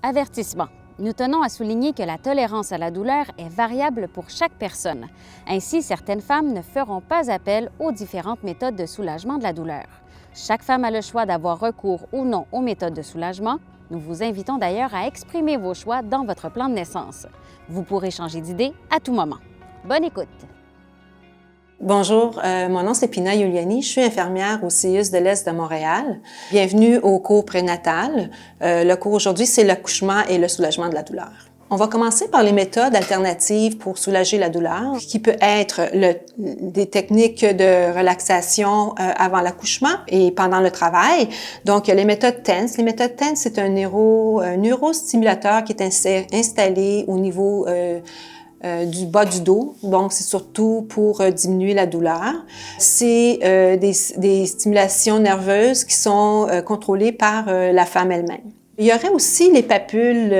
Avertissement. Nous tenons à souligner que la tolérance à la douleur est variable pour chaque personne. Ainsi, certaines femmes ne feront pas appel aux différentes méthodes de soulagement de la douleur. Chaque femme a le choix d'avoir recours ou non aux méthodes de soulagement. Nous vous invitons d'ailleurs à exprimer vos choix dans votre plan de naissance. Vous pourrez changer d'idée à tout moment. Bonne écoute! Bonjour, mon nom c'est Pina Yuliani, je suis infirmière au CIUS de l'Est de Montréal. Bienvenue au cours prénatal. Le cours aujourd'hui, c'est l'accouchement et le soulagement de la douleur. On va commencer par les méthodes alternatives pour soulager la douleur, qui peut être des techniques de relaxation avant l'accouchement et pendant le travail. Donc, il y a les méthodes TENS. Les méthodes TENS, c'est un neurostimulateur qui est installé au niveau du bas du dos, donc c'est surtout pour diminuer la douleur. C'est des stimulations nerveuses qui sont contrôlées par la femme elle-même. Il y aurait aussi les papules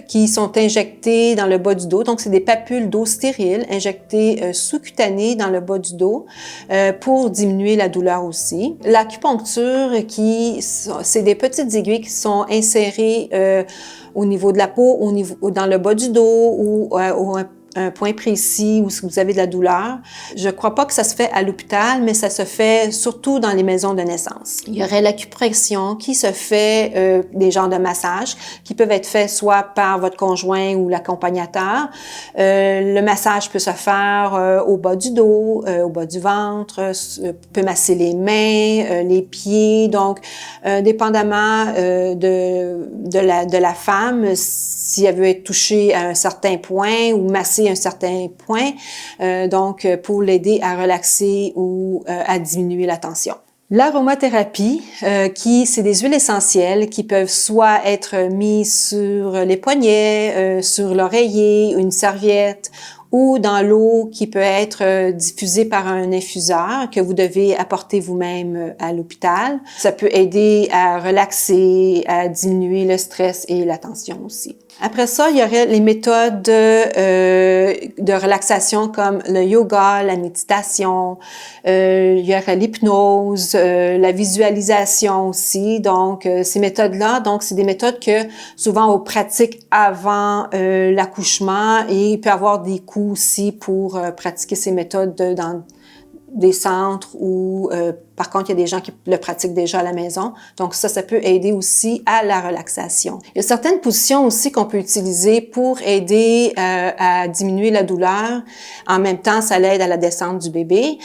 qui sont injectées dans le bas du dos. Donc, c'est des papules d'eau stérile injectées sous-cutanées dans le bas du dos pour diminuer la douleur aussi. L'acupuncture, c'est des petites aiguilles qui sont insérées au niveau de la peau, dans le bas du dos ou un point précis où vous avez de la douleur. Je crois pas que ça se fait à l'hôpital, mais ça se fait surtout dans les maisons de naissance. Il y aurait l'acupression qui se fait, des genres de massages qui peuvent être faits soit par votre conjoint ou l'accompagnateur. Le massage peut se faire au bas du dos, au bas du ventre, peut masser les mains, les pieds. Donc, dépendamment de la femme, si elle veut être touchée à un certain point ou masser un certain point, donc pour l'aider à relaxer ou à diminuer la tension. L'aromathérapie, c'est des huiles essentielles qui peuvent soit être mises sur les poignets, sur l'oreiller, une serviette, ou dans l'eau qui peut être diffusée par un infuseur que vous devez apporter vous-même à l'hôpital. Ça peut aider à relaxer, à diminuer le stress et la tension aussi. Après ça, il y aurait les méthodes de relaxation comme le yoga, la méditation, il y aurait l'hypnose, la visualisation aussi. Donc, ces méthodes-là, donc c'est des méthodes que souvent on pratique avant l'accouchement et il peut y avoir des coûts aussi pour pratiquer ces méthodes dans des centres où, par contre, il y a des gens qui le pratiquent déjà à la maison. Donc ça peut aider aussi à la relaxation. Il y a certaines positions aussi qu'on peut utiliser pour aider à diminuer la douleur. En même temps, ça l'aide à la descente du bébé.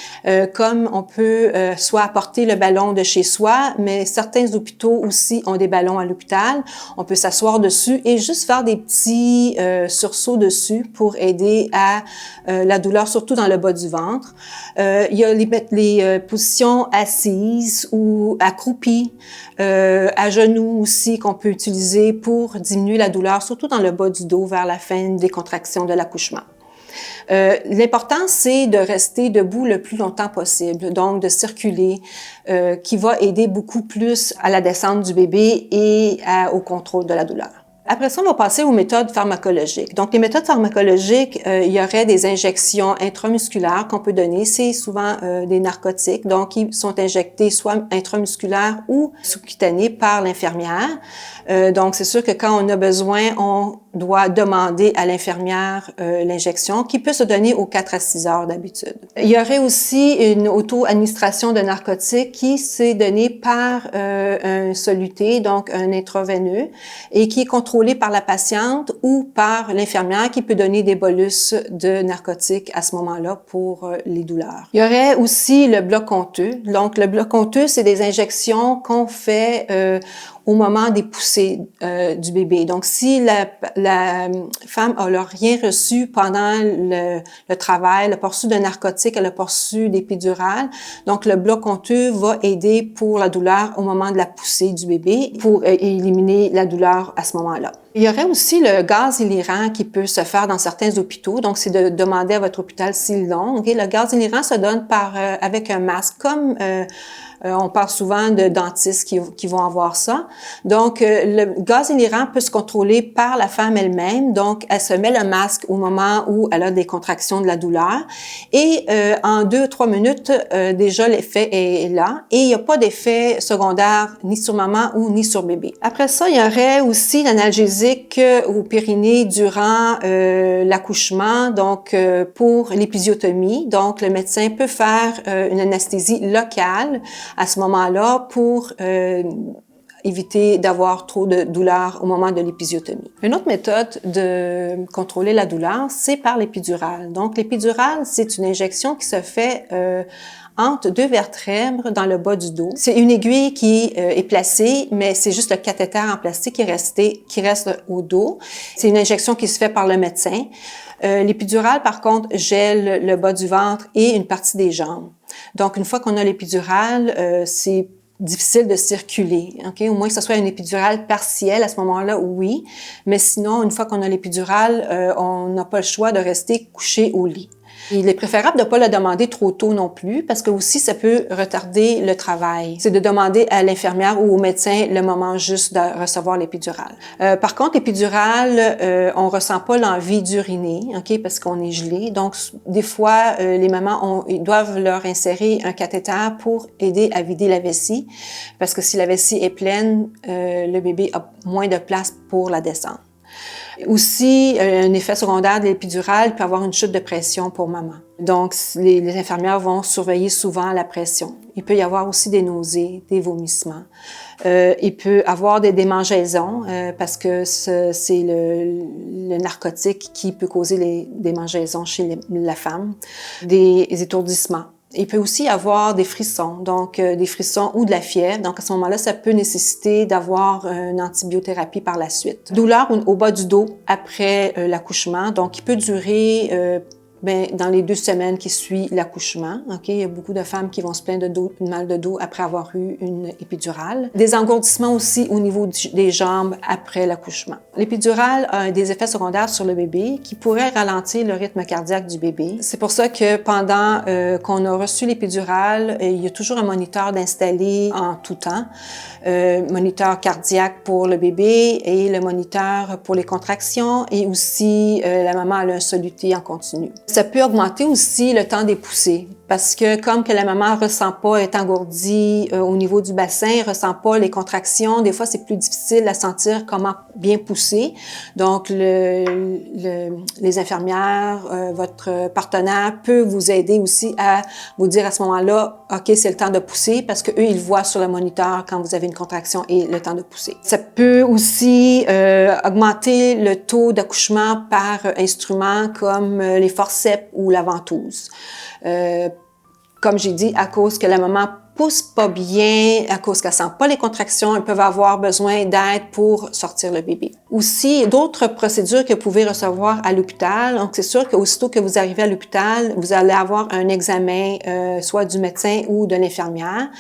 Comme on peut soit apporter le ballon de chez soi, mais certains hôpitaux aussi ont des ballons à l'hôpital. On peut s'asseoir dessus et juste faire des petits sursauts dessus pour aider à la douleur, surtout dans le bas du ventre. Il y a les positions assises ou accroupies, à genoux aussi qu'on peut utiliser pour diminuer la douleur, surtout dans le bas du dos vers la fin des contractions de l'accouchement. L'important, c'est de rester debout le plus longtemps possible, donc de circuler, qui va aider beaucoup plus à la descente du bébé et au contrôle de la douleur. Après ça, on va passer aux méthodes pharmacologiques. Donc, les méthodes pharmacologiques, il y aurait des injections intramusculaires qu'on peut donner. C'est souvent des narcotiques, donc qui sont injectés soit intramusculaires ou sous-cutanés par l'infirmière. Donc, c'est sûr que quand on a besoin, on doit demander à l'infirmière l'injection qui peut se donner aux 4 à 6 heures d'habitude. Il y aurait aussi une auto-administration de narcotiques qui s'est donnée par un soluté, donc un intraveineux, et qui est contrôlé par la patiente ou par l'infirmière qui peut donner des bolus de narcotiques à ce moment-là pour les douleurs. Il y aurait aussi le bloc honteux. Donc, le bloc honteux, c'est des injections qu'on fait au moment des poussées du bébé. Donc, si la femme n'a rien reçu pendant le travail, elle n'a pas reçu de narcotique, elle n'a pas reçu d'épidurale, donc le bloc honteux va aider pour la douleur au moment de la poussée du bébé pour éliminer la douleur à ce moment-là. Il y aurait aussi le gaz hilirant qui peut se faire dans certains hôpitaux. Donc, c'est de demander à votre hôpital s'ils l'ont. Okay? Le gaz hilirant se donne avec un masque, comme on parle souvent de dentistes qui vont avoir ça. Donc, le gaz hilirant peut se contrôler par la femme elle-même. Donc, elle se met le masque au moment où elle a des contractions de la douleur. Et en 2-3 minutes, déjà, l'effet est là. Et il n'y a pas d'effet secondaire ni sur maman ou ni sur bébé. Après ça, il y aurait aussi l'analgésique anesthésique au périnée durant l'accouchement, donc pour l'épisiotomie. Donc, le médecin peut faire une anesthésie locale à ce moment-là pour éviter d'avoir trop de douleur au moment de l'épisiotomie. Une autre méthode de contrôler la douleur, c'est par l'épidurale. Donc, l'épidurale, c'est une injection qui se fait entre deux vertèbres dans le bas du dos. C'est une aiguille qui est placée, mais c'est juste le cathéter en plastique qui reste au dos. C'est une injection qui se fait par le médecin. L'épidurale, par contre, gèle le bas du ventre et une partie des jambes. Donc, une fois qu'on a l'épidurale, c'est difficile de circuler, ok? Au moins que ce soit une épidurale partielle, à ce moment-là, oui. Mais sinon, une fois qu'on a l'épidurale, on n'a pas le choix de rester couché au lit. Il est préférable de ne pas le demander trop tôt non plus, parce que aussi ça peut retarder le travail. C'est de demander à l'infirmière ou au médecin le moment juste de recevoir l'épidurale. Par contre, l'épidurale, on ressent pas l'envie d'uriner, ok, parce qu'on est gelé. Donc, des fois, les mamans ils doivent leur insérer un cathéter pour aider à vider la vessie, parce que si la vessie est pleine, le bébé a moins de place pour la descendre. Aussi, un effet secondaire de l'épidurale peut avoir une chute de pression pour maman. Donc, les infirmières vont surveiller souvent la pression. Il peut y avoir aussi des nausées, des vomissements. Il peut y avoir des démangeaisons parce que c'est le narcotique qui peut causer des démangeaisons chez la femme, des étourdissements. Il peut aussi y avoir des frissons, donc des frissons ou de la fièvre. Donc à ce moment-là, ça peut nécessiter d'avoir une antibiothérapie par la suite. Douleur au bas du dos après l'accouchement, donc il peut durer dans les 2 semaines qui suivent l'accouchement. Okay? Il y a beaucoup de femmes qui vont se plaindre de mal de dos après avoir eu une épidurale. Des engourdissements aussi au niveau des jambes après l'accouchement. L'épidurale a des effets secondaires sur le bébé qui pourraient ralentir le rythme cardiaque du bébé. C'est pour ça que pendant qu'on a reçu l'épidurale, il y a toujours un moniteur d'installer en tout temps. Moniteur cardiaque pour le bébé et le moniteur pour les contractions et aussi la maman a un soluté en continu. Ça peut augmenter aussi le temps des poussées parce que comme que la maman ressent pas, est engourdie au niveau du bassin, ressent pas les contractions, des fois c'est plus difficile à sentir comment bien pousser. Donc les infirmières, votre partenaire peut vous aider aussi à vous dire à ce moment-là, OK, c'est le temps de pousser parce que eux ils voient sur le moniteur quand vous avez une contraction et le temps de pousser. Ça peut aussi augmenter le taux d'accouchement par instrument comme les forceps ou la ventouse. Comme j'ai dit, à cause que la maman pousse pas bien, à cause qu'elle sent pas les contractions, elles peuvent avoir besoin d'aide pour sortir le bébé. Aussi, d'autres procédures que vous pouvez recevoir à l'hôpital. Donc, c'est sûr qu'aussitôt que vous arrivez à l'hôpital, vous allez avoir un examen, soit du médecin ou de l'infirmière,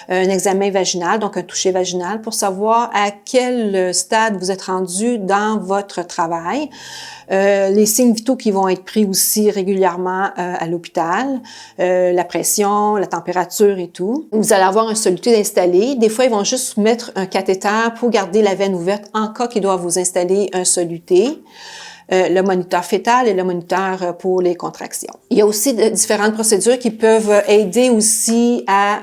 un examen vaginal, donc un toucher vaginal, pour savoir à quel stade vous êtes rendu dans votre travail. Les signes vitaux qui vont être pris aussi régulièrement à l'hôpital, la pression, la température et tout. Vous allez avoir un soluté installé. Des fois, ils vont juste mettre un cathéter pour garder la veine ouverte en cas qu'ils doivent vous installer un soluté. Le moniteur fœtal et le moniteur pour les contractions. Il y a aussi différentes procédures qui peuvent aider aussi à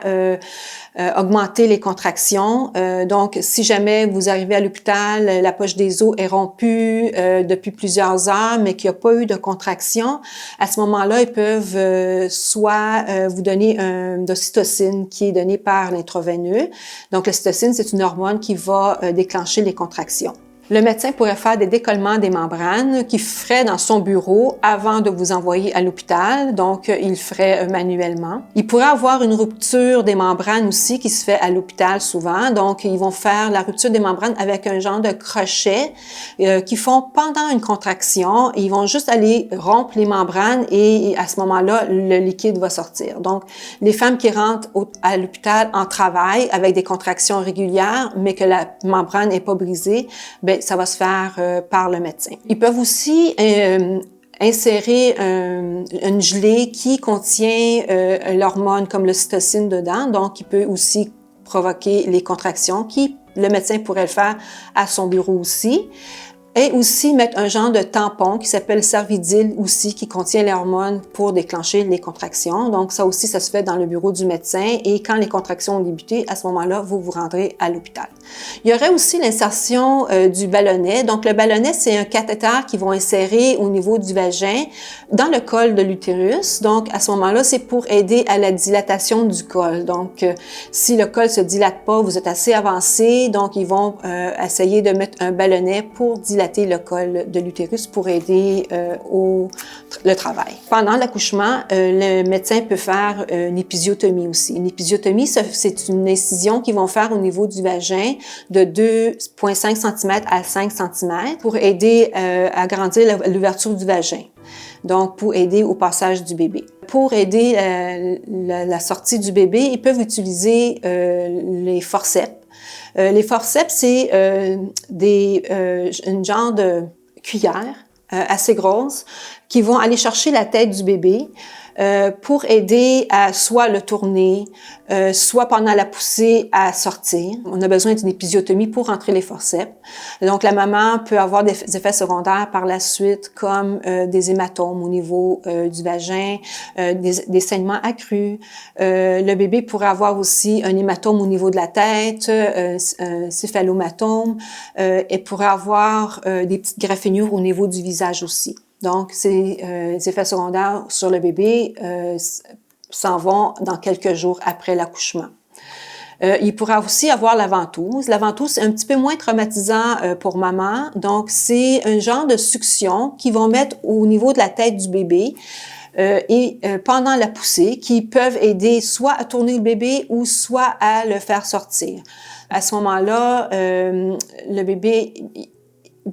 augmenter les contractions. Donc, si jamais vous arrivez à l'hôpital, la poche des os est rompue depuis plusieurs heures, mais qu'il n'y a pas eu de contraction, à ce moment-là, ils peuvent soit vous donner de l'ocytocine qui est donné par l'intraveineux. Donc, l'ocytocine, c'est une hormone qui va déclencher les contractions. Le médecin pourrait faire des décollements des membranes qu'il ferait dans son bureau avant de vous envoyer à l'hôpital, donc il le ferait manuellement. Il pourrait avoir une rupture des membranes aussi qui se fait à l'hôpital souvent, donc ils vont faire la rupture des membranes avec un genre de crochet qu'ils font pendant une contraction. Ils vont juste aller rompre les membranes et à ce moment-là, le liquide va sortir. Donc, les femmes qui rentrent à l'hôpital en travail avec des contractions régulières, mais que la membrane n'est pas brisée, ça va se faire par le médecin. Ils peuvent aussi insérer une gelée qui contient l'hormone comme l'ocytocine dedans, donc qui peut aussi provoquer les contractions, le médecin pourrait le faire à son bureau aussi. Et aussi mettre un genre de tampon qui s'appelle Cervidil aussi, qui contient les hormones pour déclencher les contractions. Donc ça aussi, ça se fait dans le bureau du médecin et quand les contractions ont débuté, à ce moment-là, vous vous rendrez à l'hôpital. Il y aurait aussi l'insertion du ballonnet. Donc le ballonnet, c'est un cathéter qu'ils vont insérer au niveau du vagin dans le col de l'utérus. Donc à ce moment-là, c'est pour aider à la dilatation du col. Donc si le col se dilate pas, vous êtes assez avancé, donc ils vont essayer de mettre un ballonnet pour dilater le col de l'utérus pour aider le travail. Pendant l'accouchement, le médecin peut faire une épisiotomie aussi. Une épisiotomie, c'est une incision qu'ils vont faire au niveau du vagin de 2,5 cm à 5 cm pour aider à agrandir l'ouverture du vagin. Donc, pour aider au passage du bébé. Pour aider la sortie du bébé, ils peuvent utiliser les forceps. Les forceps, c'est une genre de cuillère assez grosse qui vont aller chercher la tête du bébé pour aider à soit le tourner, soit pendant la poussée à sortir. On a besoin d'une épisiotomie pour rentrer les forceps. Donc, la maman peut avoir des effets secondaires par la suite, comme des hématomes au niveau du vagin, des saignements accrus. Le bébé pourrait avoir aussi un hématome au niveau de la tête, un céphalomatome, et pourrait avoir des petites graffinures au niveau du visage aussi. Donc, ces effets secondaires sur le bébé s'en vont dans quelques jours après l'accouchement. Il pourra aussi avoir la ventouse. La ventouse, c'est un petit peu moins traumatisant pour maman. Donc, c'est un genre de succion qu'ils vont mettre au niveau de la tête du bébé pendant la poussée, qui peuvent aider soit à tourner le bébé ou soit à le faire sortir. À ce moment-là, le bébé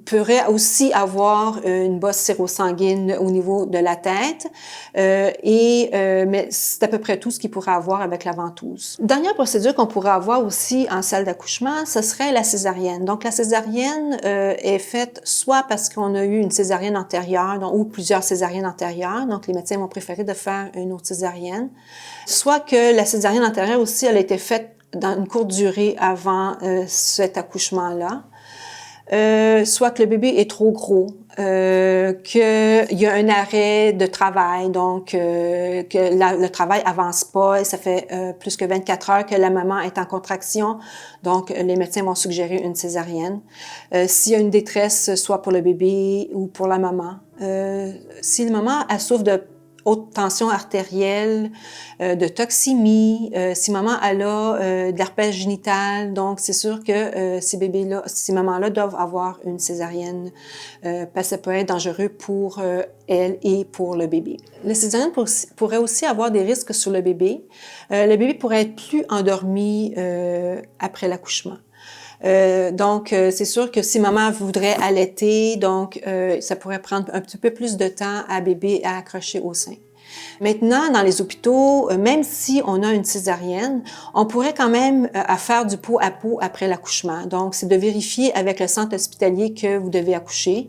pourrait aussi avoir une bosse sérosanguine au niveau de la tête, mais c'est à peu près tout ce qu'il pourrait avoir avec la ventouse. Dernière procédure qu'on pourrait avoir aussi en salle d'accouchement, ce serait la césarienne. Donc la césarienne est faite soit parce qu'on a eu une césarienne antérieure, ou plusieurs césariennes antérieures, donc les médecins vont préférer de faire une autre césarienne, soit que la césarienne antérieure aussi, elle a été faite dans une courte durée avant cet accouchement-là. Soit que le bébé est trop gros, qu'il y a un arrêt de travail, donc que le travail avance pas et ça fait plus que 24 heures que la maman est en contraction, donc les médecins vont suggérer une césarienne. S'il y a une détresse, soit pour le bébé ou pour la maman. Si la maman elle souffre de haute tension artérielle, de toxémie, si maman elle a de l'herpès génital, donc c'est sûr que ces mamans-là doivent avoir une césarienne parce que ça peut être dangereux pour elle et pour le bébé. La césarienne pourrait aussi avoir des risques sur le bébé. Le bébé pourrait être plus endormi après l'accouchement. Donc, c'est sûr que si maman voudrait allaiter, donc ça pourrait prendre un petit peu plus de temps à bébé à accrocher au sein. Maintenant, dans les hôpitaux, même si on a une césarienne, on pourrait quand même faire du pot à pot après l'accouchement. Donc, c'est de vérifier avec le centre hospitalier que vous devez accoucher.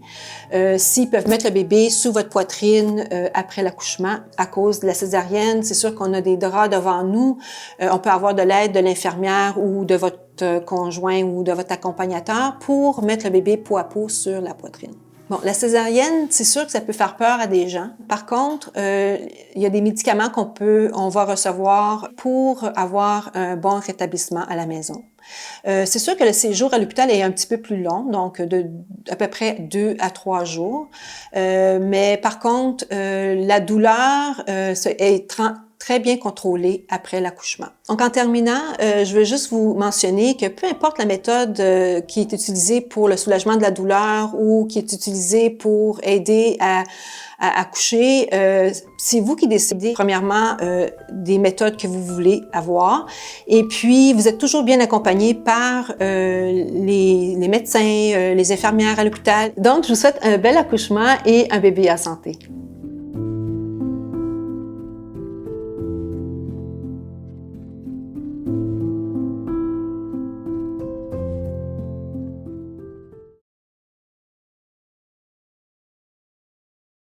S'ils peuvent mettre le bébé sous votre poitrine après l'accouchement à cause de la césarienne, c'est sûr qu'on a des draps devant nous. On peut avoir de l'aide de l'infirmière ou de votre conjoint ou de votre accompagnateur pour mettre le bébé pot à pot sur la poitrine. Bon, la césarienne, c'est sûr que ça peut faire peur à des gens. Par contre, il y a des médicaments on va recevoir pour avoir un bon rétablissement à la maison. C'est sûr que le séjour à l'hôpital est un petit peu plus long, donc à peu près 2 à 3 jours. Mais par contre, la douleur est très bien contrôlée après l'accouchement. Donc, en terminant, je veux juste vous mentionner que peu importe la méthode qui est utilisée pour le soulagement de la douleur ou qui est utilisée pour aider à accoucher, c'est vous qui décidez, premièrement, des méthodes que vous voulez avoir. Et puis, vous êtes toujours bien accompagné par les médecins, les infirmières à l'hôpital. Donc, je vous souhaite un bel accouchement et un bébé en santé.